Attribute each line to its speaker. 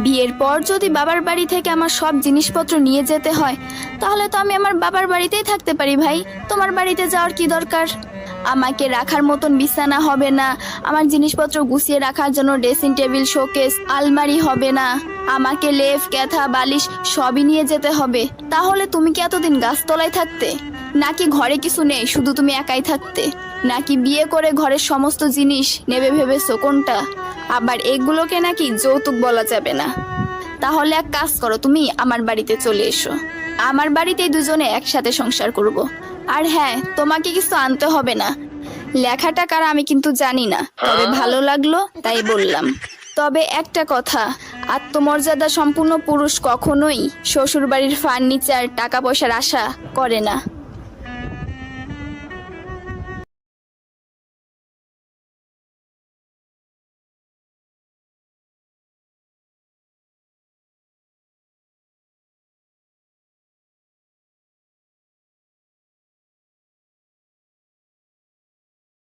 Speaker 1: বিয়ের পর যদি বাবার বাড়ি থেকে আমার সব জিনিসপত্র নিয়ে যেতে হয়, তাহলে তো আমি আমার বাবার বাড়িতেই থাকতে পারি ভাই। তোমার বাড়িতে যাওয়ার কি দরকার? আমাকে রাখার মতন বিছানা হবে না, আমার জিনিসপত্র গুছিয়ে রাখার জন্য ড্রেসিং টেবিল, শোকেস, আলমারি হবে না, আমাকে লেপ, ক্যাথা, বালিশ সবই নিয়ে যেতে হবে। তাহলে তুমি কি এতদিন গাছতলায় থাকতে? নাকি ঘরে কিছু নেই, শুধু তুমি একাই থাকতে? নাকি বিয়ে করে ঘরের সমস্ত জিনিস নেবে ভেবেছো কোনটা? আবার এগুলোকে নাকি যৌতুক বলা যাবে না। তাহলে এক কাজ করো, তুমি আমার বাড়িতে চলে এসো। আমার বাড়িতেই দুজনে একসাথে সংসার করব। আর হ্যাঁ, তোমাকে কিছু আনতে হবে না। লেখাটা কার আমি কিন্তু জানি না, তবে ভালো লাগলো তাই বললাম। তবে একটা কথা, আত্মমর্যাদা সম্পূর্ণ পুরুষ কখনোই শ্বশুর বাড়ির ফার্নিচার, টাকা পয়সার আশা করে না।